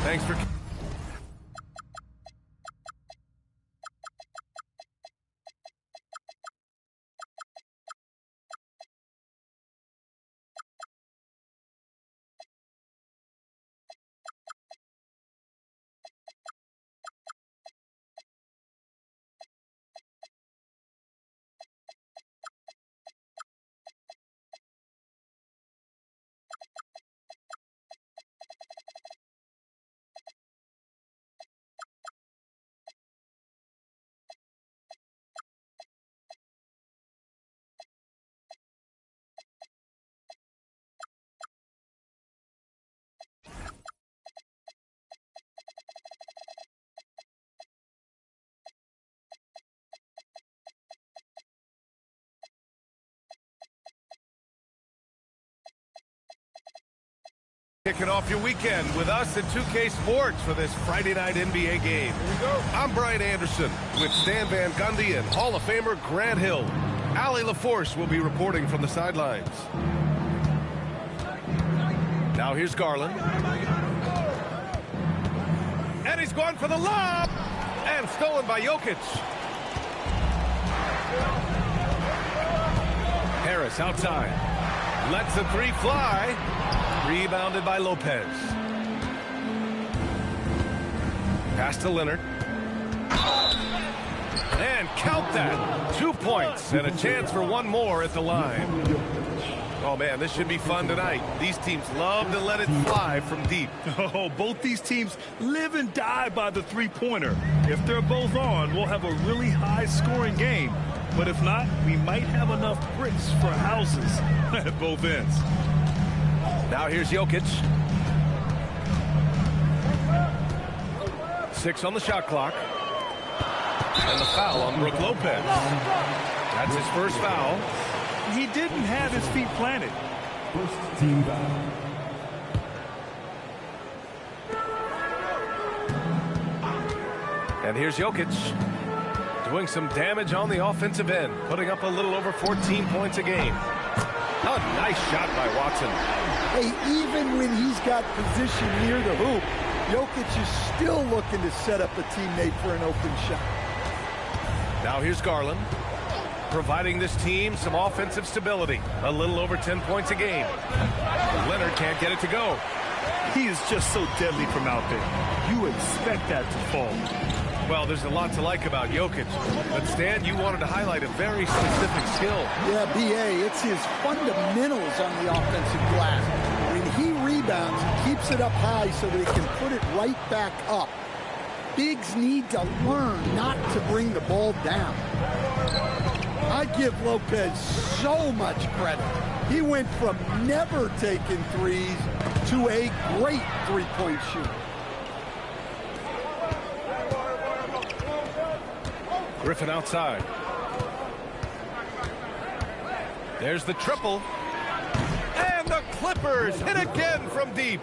Thanks for... Kicking off your weekend with us at 2K Sports for this Friday night NBA game. Here we go. I'm Brian Anderson with Stan Van Gundy and Hall of Famer Grant Hill. Allie LaForce will be reporting from the sidelines. Now here's Garland. And he's going for the lob. And stolen by Jokic. Harris outside. Lets the three fly. Rebounded by Lopez. Pass to Leonard. And count that. 2 points and a chance for one more at the line. Oh, man, this should be fun tonight. These teams love to let it fly from deep. Oh, both these teams live and die by the three-pointer. If they're both on, we'll have a really high-scoring game. But if not, we might have enough bricks for houses at both ends. Now here's Jokic. 6 on the shot clock. And the foul on Brook Lopez. That's his first foul. He didn't have his feet planted. First team foul. And here's Jokic. Doing some damage on the offensive end. Putting up a little over 14 points a game. A nice shot by Watson. Hey, even when he's got position near the hoop, Jokic is still looking to set up a teammate for an open shot. Now here's Garland, providing this team some offensive stability. A little over 10 points a game. Leonard can't get it to go. He is just so deadly from out there. You expect that to fall. Well, there's a lot to like about Jokic. But, Stan, you wanted to highlight a very specific skill. Yeah, B.A., it's his fundamentals on the offensive glass. When he rebounds, he keeps it up high so that he can put it right back up. Bigs need to learn not to bring the ball down. I give Lopez so much credit. He went from never taking threes to a great three-point shooter. Griffin outside. There's the triple. And the Clippers hit again from deep.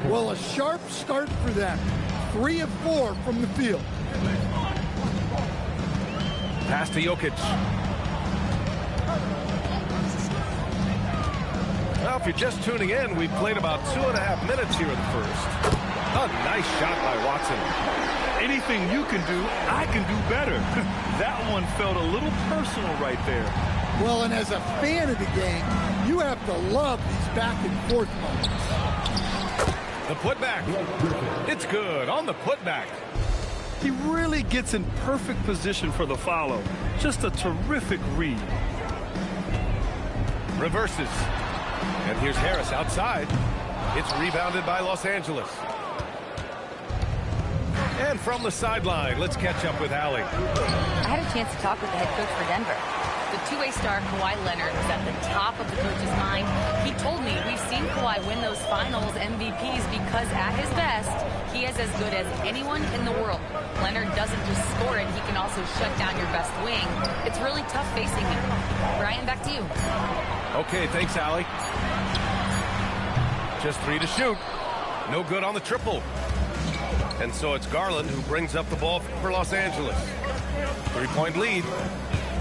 Well, a sharp start for them. 3 of 4 from the field. Pass to Jokic. Well, if you're just tuning in, we've played about 2.5 minutes here in the first. A nice shot by Watson. Anything you can do, I can do better. That one felt a little personal right there. Well, and as a fan of the game, you have to love these back-and-forth moments. The putback. It's good on the putback. He really gets in perfect position for the follow. Just a terrific read. Reverses. And here's Harris outside. It's rebounded by Los Angeles. And from the sideline, let's catch up with Allie. I had a chance to talk with the head coach for Denver. The two-way star Kawhi Leonard was at the top of the coach's mind. He told me we've seen Kawhi win those finals MVPs because at his best, he is as good as anyone in the world. Leonard doesn't just score it, he can also shut down your best wing. It's really tough facing him. Brian, back to you. Okay, thanks, Allie. Just 3 to shoot. No good on the triple. And so it's Garland who brings up the ball for Los Angeles. 3-point lead.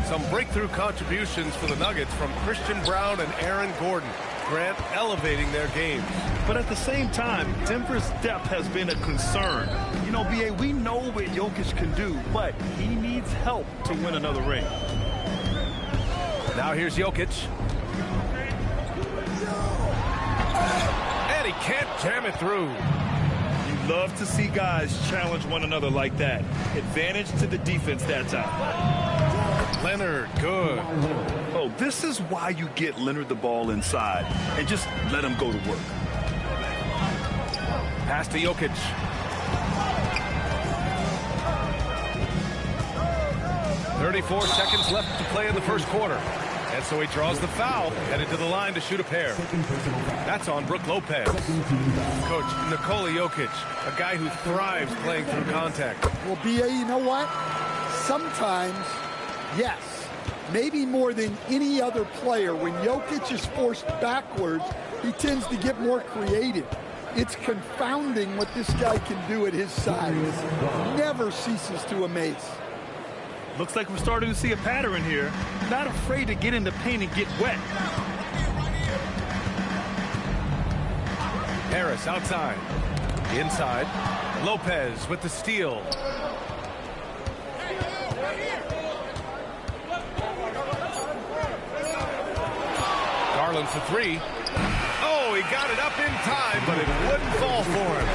Some breakthrough contributions for the Nuggets from Christian Brown and Aaron Gordon. Grant, elevating their games. But at the same time, Denver's depth has been a concern. You know, B.A., we know what Jokic can do, but he needs help to win another ring. Now here's Jokic. And he can't jam it through. You love to see guys challenge one another like that. Advantage to the defense that time. Leonard, good. Oh, this is why you get Leonard the ball inside and just let him go to work. Pass to Jokic. "34 seconds left to play in the first quarter. And so he draws the foul, headed to the line to shoot a pair. That's on Brook Lopez. Coach, Nikola Jokic, a guy who thrives playing through contact. Well, B.A., you know what? Sometimes, yes, maybe more than any other player, when Jokic is forced backwards, he tends to get more creative. It's confounding what this guy can do at his size. Never ceases to amaze. Looks like we're starting to see a pattern here. Not afraid to get in the paint and get wet. Harris outside. Inside. Lopez with the steal. Garland for three. Oh, he got it up in time, but it wouldn't fall for him.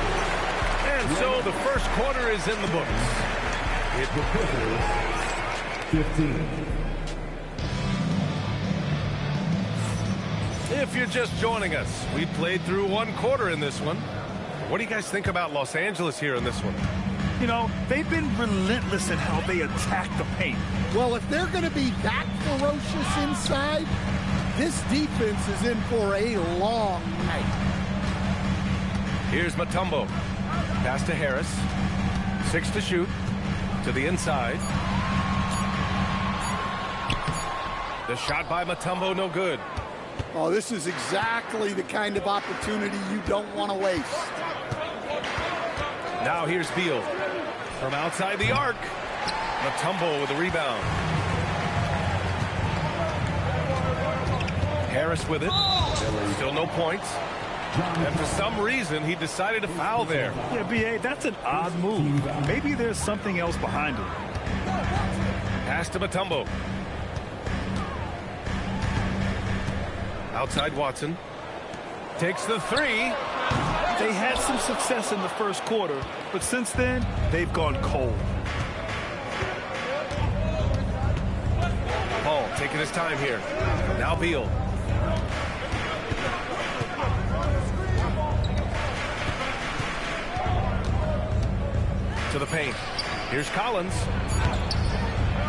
And so the first quarter is in the books. The 15. If you're just joining us, we played through one quarter in this one. What do you guys think about Los Angeles here in this one? You know, they've been relentless in how they attack the paint. Well, if they're going to be that ferocious inside, this defense is in for a long night. Here's Mutombo. Pass to Harris. 6 to shoot. To the inside. The shot by Mutombo, no good. Oh, this is exactly the kind of opportunity you don't want to waste. Now here's Beal. From outside the arc. Mutombo with the rebound. Harris with it. Still no points. And for some reason, he decided to foul there. Yeah, B.A., that's an odd move. Maybe there's something else behind it. Pass to Mutombo. Outside Watson. Takes the three. They had some success in the first quarter, but since then, they've gone cold. Paul taking his time here. Now Beal. To the paint. Here's Collins.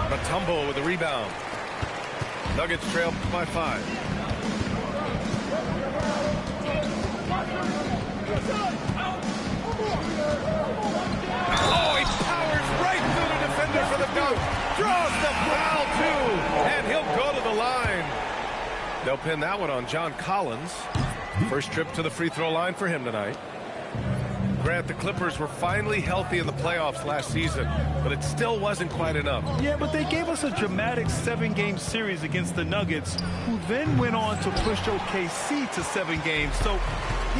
Mutombo with the rebound. Nuggets trail by 5. Oh, he powers right through the defender for the dunk. Draws the foul, too. And he'll go to the line. They'll pin that one on John Collins. First trip to the free throw line for him tonight. Grant, the Clippers were finally healthy in the playoffs last season, but it still wasn't quite enough. Yeah, but they gave us a dramatic 7-game series against the Nuggets, who then went on to push OKC to 7 games. So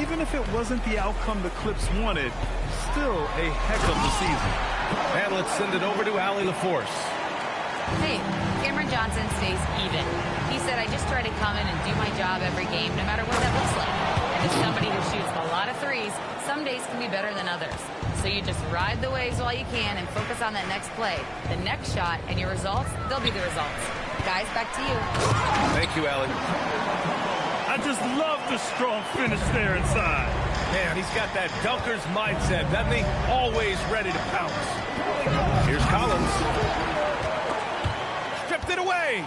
even if it wasn't the outcome the Clips wanted, still a heck of a season. And let's send it over to Allie LaForce. Hey, Cameron Johnson stays even. He said, I just try to come in and do my job every game, no matter what that looks like. And as somebody who shoots a lot of threes, some days can be better than others. So you just ride the waves while you can and focus on that next play. The next shot and your results, they'll be the results. Guys, back to you. Thank you, Allie. I just love the strong finish there inside. Man, he's got that dunker's mindset, doesn't he? Always ready to pounce. Here's Collins. Stripped it away.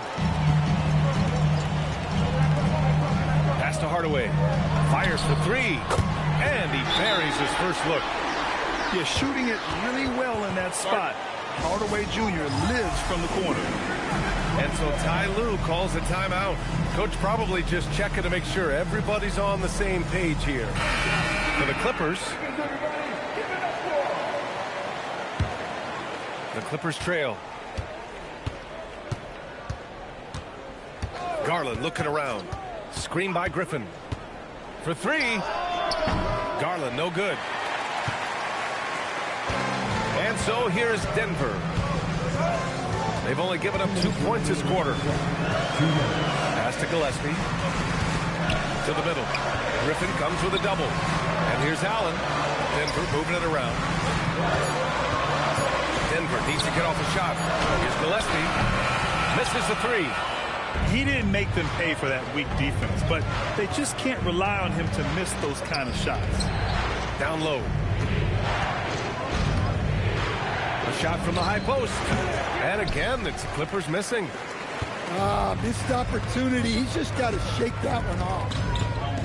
Pass to Hardaway. Fires for 3. And he buries his first look. Yeah, shooting it really well in that spot. Hardaway Jr. lives from the corner. And so Ty Lue calls a timeout. Coach probably just checking to make sure everybody's on the same page here. For the Clippers, the Clippers trail. Garland looking around. Screen by Griffin. for three. Garland, no good. And so here is Denver. They've only given up 2 points this quarter. Pass to Gillespie. To the middle. Griffin comes with a double. And here's Allen. Denver moving it around. Denver needs to get off a shot. Here's Gillespie. Misses the three. He didn't make them pay for that weak defense, but they just can't rely on him to miss those kind of shots. Down low. A shot from the high post. And again, it's the Clippers missing. Missed opportunity. He's just got to shake that one off.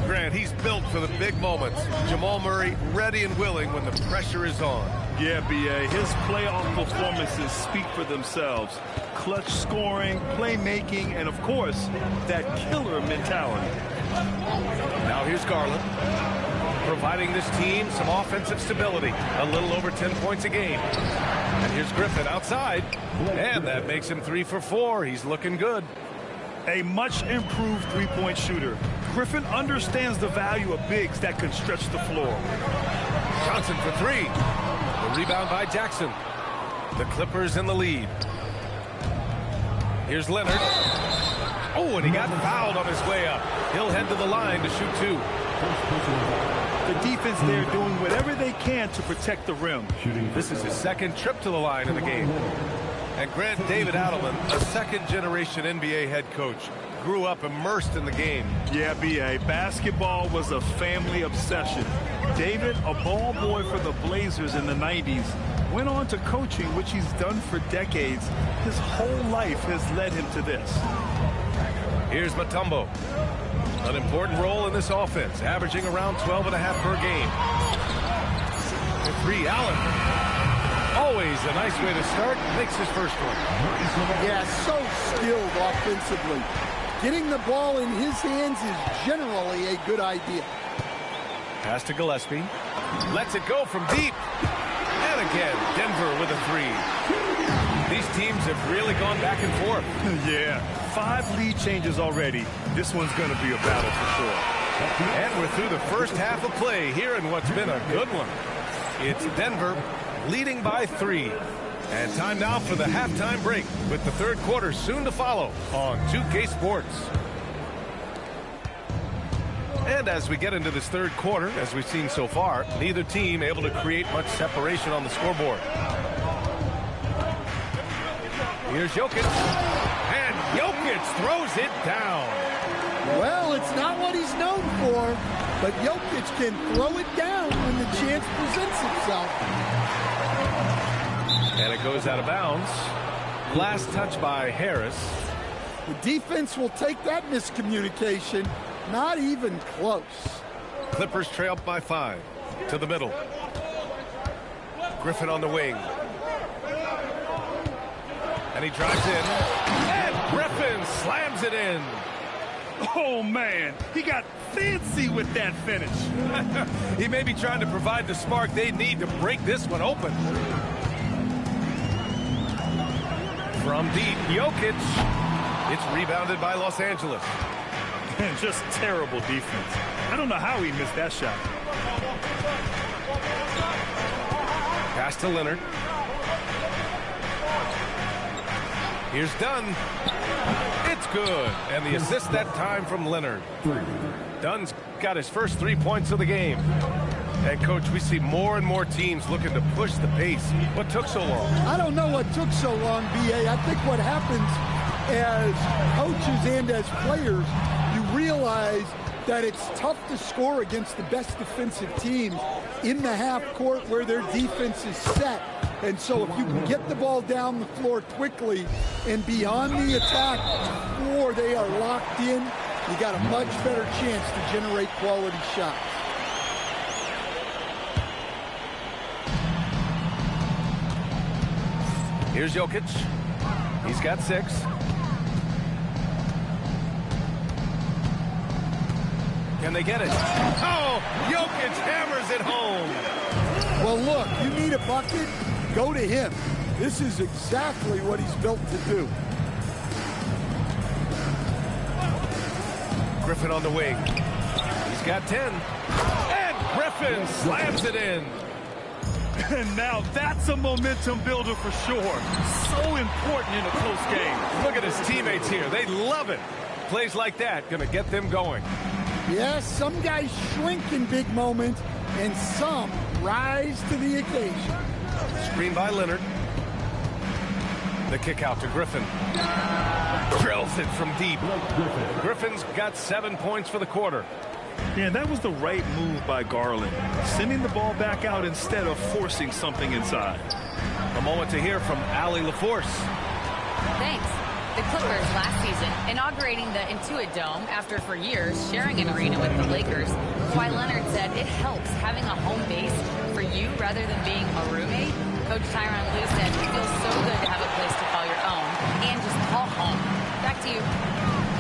Grant, he's built for the big moments. Jamal Murray ready and willing when the pressure is on. Yeah, B.A. His playoff performances speak for themselves. Clutch scoring, playmaking, and, of course, that killer mentality. Now here's Garland, providing this team some offensive stability. A little over 10 points a game. And here's Griffin outside. And that makes him 3 for 4. He's looking good. A much improved three-point shooter. Griffin understands the value of bigs that can stretch the floor. Johnson for three. The rebound by Jackson. The Clippers in the lead. Here's Leonard. Oh, and he got fouled on his way up. He'll head to the line to shoot two. The defense there doing whatever they can to protect the rim. This is his second trip to the line in the game. And Grant, David Adelman, a second-generation NBA head coach, grew up immersed in the game. Yeah, B.A. Basketball was a family obsession. David, a ball boy for the Blazers in the 90s, went on to coaching, which he's done for decades. His whole life has led him to this. Here's Mutombo. An important role in this offense, averaging around 12.5 per game. For three, Allen. Always a nice way to start. Makes his first one. Yeah, so skilled offensively. Getting the ball in his hands is generally a good idea. Pass to Gillespie. Lets it go from deep. And again, Denver with a three. These teams have really gone back and forth. Yeah, 5 lead changes already. This one's going to be a battle for sure. And we're through the first half of play here in what's been a good one. It's Denver leading by 3. And time now for the halftime break with the third quarter soon to follow on 2K Sports. And as we get into this third quarter, as we've seen so far, neither team able to create much separation on the scoreboard. Here's Jokic. And Jokic throws it down. Well, it's not what he's known for, but Jokic can throw it down when the chance presents itself. And it goes out of bounds. Last touch by Harris. The defense will take that miscommunication. Not even close. Clippers trail by 5. To the middle. Griffin on the wing. And he drives in. And Griffin slams it in. Oh, man. He got fancy with that finish. He may be trying to provide the spark they need to break this one open. From deep, Jokic. It's rebounded by Los Angeles. And just terrible defense. I don't know how he missed that shot. Pass to Leonard. Here's Dunn. It's good. And the assist that time from Leonard. Dunn's got his first 3 points of the game. And, Coach, we see more and more teams looking to push the pace. What took so long? I don't know what took so long, B.A. I think what happens as coaches and as players, you realize that it's tough to score against the best defensive teams in the half court where their defense is set. And so if you can get the ball down the floor quickly and beyond the attack before they are locked in, you got a much better chance to generate quality shots. Here's Jokic. He's got 6. Can they get it? Oh, Jokic hammers it home. Well, look, you need a bucket, go to him. This is exactly what he's built to do. Griffin on the wing. He's He's got 10. And Griffin slams it in. And now that's a momentum builder for sure. So important in a close game. Look at his teammates here. They love it. Plays like that going to get them going. Yes, some guys shrink in big moments, and some rise to the occasion. Screen by Leonard. The kick out to Griffin. Drills it from deep. Griffin's got 7 points for the quarter. Yeah, that was the right move by Garland. Sending the ball back out instead of forcing something inside. A moment to hear from Allie LaForce. Thanks. The Clippers last season inaugurating the Intuit Dome after for years sharing an arena with the Lakers. Kawhi Leonard said it helps having a home base for you rather than being a roommate. Coach Tyronn Lue said it feels so good to have a place to call your own and just call home. Back to you.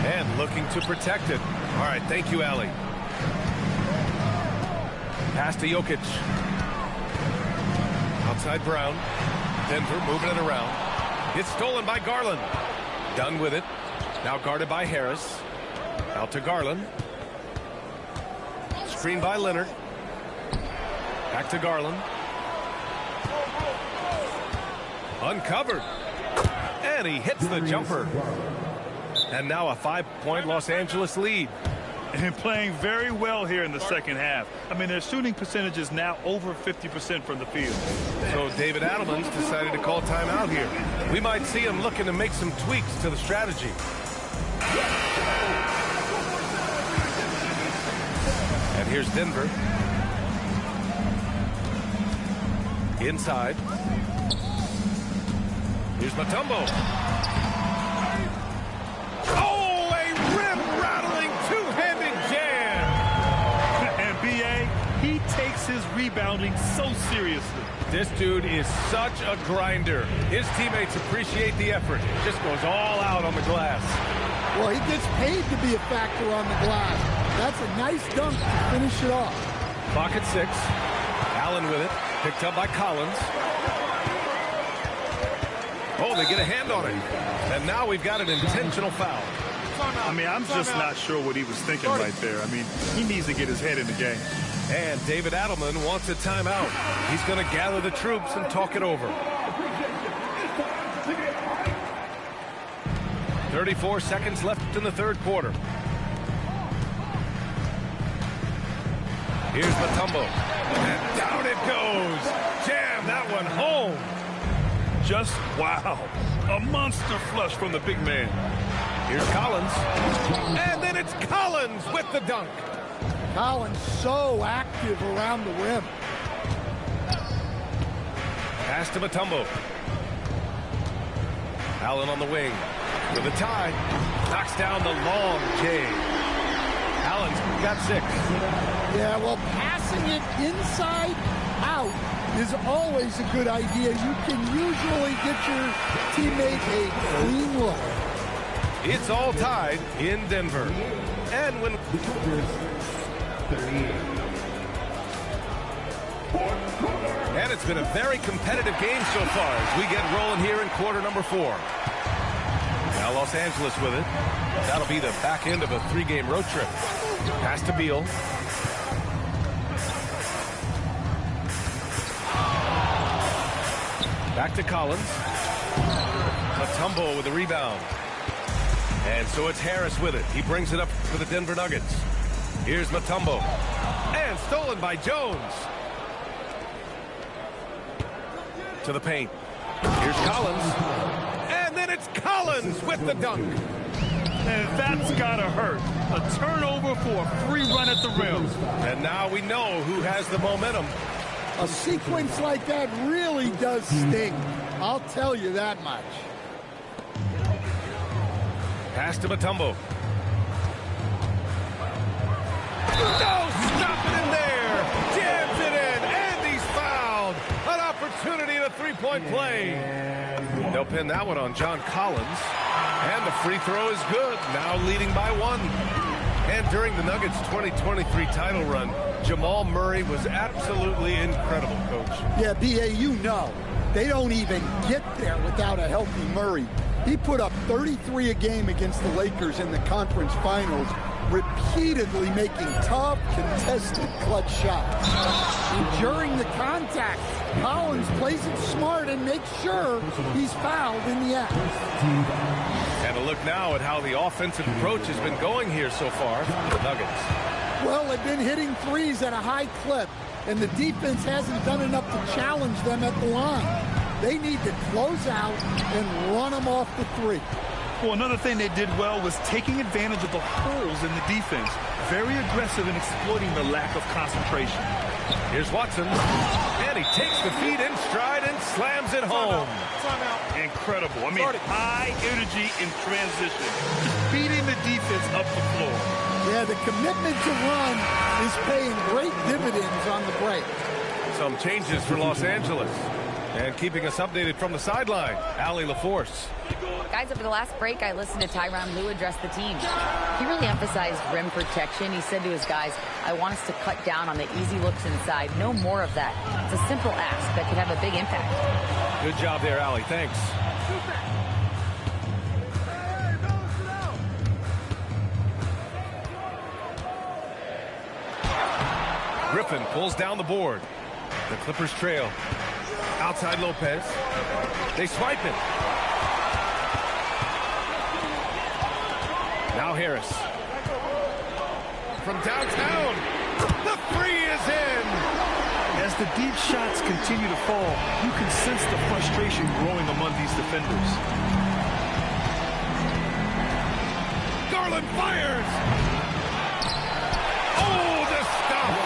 And looking to protect it. All right, thank you, Allie. Pass to Jokic. Outside Brown. Denver moving it around. It's stolen by Garland. Done with it. Now guarded by Harris. Out to Garland. Screen by Leonard. Back to Garland. Uncovered. And he hits the jumper. And now a 5-point Los Angeles lead. And playing very well here in the second half. I mean, their shooting percentage is now over 50% from the field. So David Adelman's decided to call timeout here. We might see him looking to make some tweaks to the strategy. And here's Denver. Inside. Here's Mutombo. Oh, a rim-rattling two-handed jam. And B.A., he takes his rebounding so seriously. This dude is such a grinder. His teammates appreciate the effort. Just goes all out on the glass. Well, he gets paid to be a factor on the glass. That's a nice dunk to finish it off. Clock at 6. Allen with it. Picked up by Collins. Oh, they get a hand on it. And now we've got an intentional foul. I mean, I'm just not sure what he was thinking right there. I mean, he needs to get his head in the game. And David Adelman wants a timeout. He's going to gather the troops and talk it over. 34 seconds left in the third quarter. Here's Mutombo. And down it goes. Jam that one home. Just wow. A monster flush from the big man. Here's Collins. And then it's Collins with the dunk. Collins so active around the rim. Pass to Mutombo. Allen on the wing. With a tie. Knocks down the long J. Allen's got 6. Yeah, well, passing it inside out is always a good idea. You can usually get your teammate a clean look. It's all tied in Denver. And when... And it's been a very competitive game so far as we get rolling here in quarter number 4. Now Los Angeles with it. That'll be the back end of a 3-game road trip. Pass to Beal. Back to Collins. Mutombo with the rebound. And so it's Harris with it. He brings it up for the Denver Nuggets. Here's Mutombo. And stolen by Jones. To the paint. Here's Collins. And then it's Collins with the dunk. And that's gotta hurt. A turnover for a free run at the rim. And now we know who has the momentum. A sequence like that really does sting. I'll tell you that much. Pass to Mutombo. No, stop it in there. Jams it in, and he's fouled. An opportunity at a 3-point play. They'll pin that one on John Collins. And the free throw is good, now leading by 1. And during the Nuggets' 2023 title run, Jamal Murray was absolutely incredible, Coach. Yeah, B.A., you know, they don't even get there without a healthy Murray. He put up 33 a game against the Lakers in the conference finals, repeatedly making tough, contested clutch shots. And during the contact, Collins plays it smart and makes sure he's fouled in the act. And a look now at how the offensive approach has been going here so far for the Nuggets. Well, they've been hitting threes at a high clip, and the defense hasn't done enough to challenge them at the line. They need to close out and run them off the three. Well, another thing they did well was taking advantage of the holes in the defense. Very aggressive in exploiting the lack of concentration. Here's Watson, and he takes the feed in stride and slams it home. Incredible. I mean, high energy in transition. Just beating the defense up the floor. Yeah, the commitment to run is paying great dividends on the break. Some changes for Los Angeles. And keeping us updated from the sideline, Allie LaForce. Guys, over the last break, I listened to Tyronn Lue address the team. He really emphasized rim protection. He said to his guys, I want us to cut down on the easy looks inside. No more of that. It's a simple ask that could have a big impact. Good job there, Allie. Thanks. Griffin pulls down the board. The Clippers trail. Outside Lopez. They swipe it. Now Harris. From downtown. The three is in. As the deep shots continue to fall, you can sense the frustration growing among these defenders. Garland fires. Oh, the stop.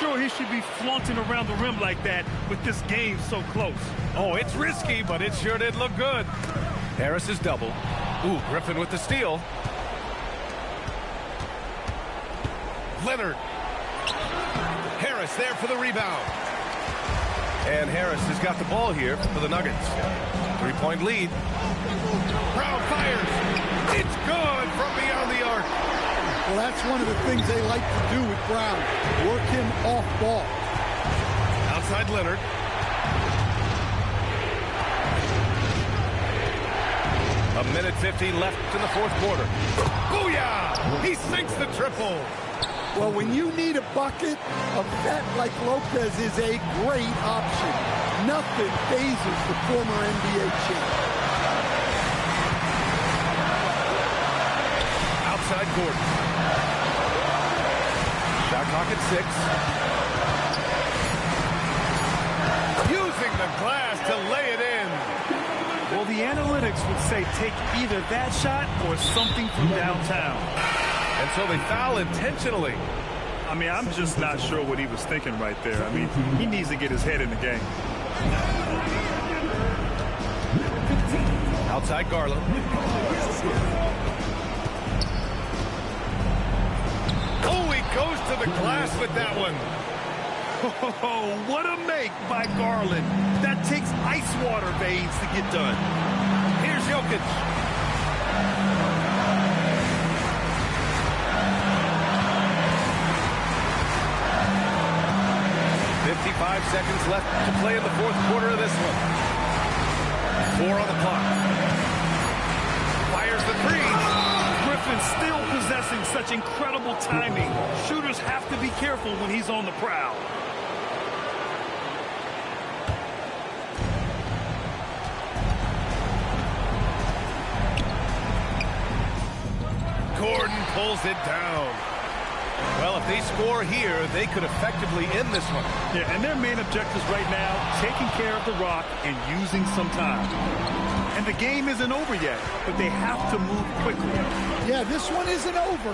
Sure, he should be flaunting around the rim like that with this game so close. Oh, it's risky, but it sure did look good. Harris is double. Ooh, Griffin with the steal. Leonard. Harris there for the rebound. And Harris has got the ball here for the Nuggets. 3-point lead. Brown fires. It's good from beyond the arc. Well, that's one of the things they like to do with Brown. Work him off ball. Outside Leonard. A minute 15 left in the fourth quarter. Booyah! He sinks the triple. Well, when you need a bucket, a vet like Lopez is a great option. Nothing phases the former NBA champ. Outside Gordon. Shot clock at 6. Using the glass to lay it in. Well, the analytics would say take either that shot or something from downtown. And so they foul intentionally. I mean, I'm just not sure what he was thinking right there. I mean, he needs to get his head in the game. Outside Garland. Oh, he goes to the glass with that one. Oh, what a make by Garland. That takes ice water veins to get done. Here's Jokic. Seconds left to play in the fourth quarter of this one. 4 on the clock. Fires the three. Griffin still possessing such incredible timing. Shooters have to be careful when he's on the prowl. Gordon pulls it down. Well, if they score here, they could effectively end this one. Yeah, and their main objectives right now, taking care of the rock and using some time. And the game isn't over yet, but they have to move quickly. Yeah, this one isn't over,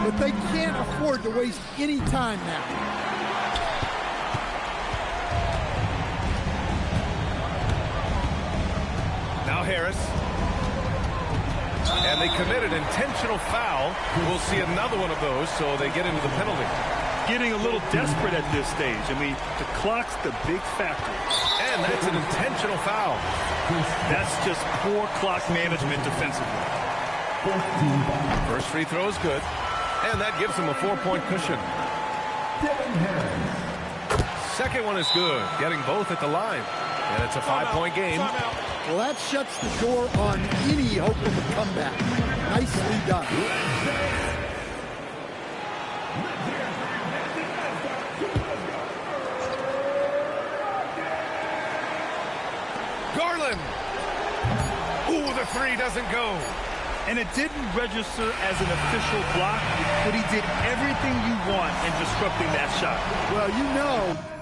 but they can't afford to waste any time now. Now Harris. And they committed intentional foul. We'll see another one of those, so they get into the penalty. Getting a little desperate at this stage. I mean, the clock's the big factor. And that's an intentional foul. That's just poor clock management defensively. First free throw is good. And that gives them a 4-point cushion. Second one is good, getting both at the line. And it's a 5-point game. Well, that shuts the door on any hope of a comeback. Nicely done. Garland. Ooh, the three doesn't go. And it didn't register as an official block, but he did everything you want in disrupting that shot. Well, you know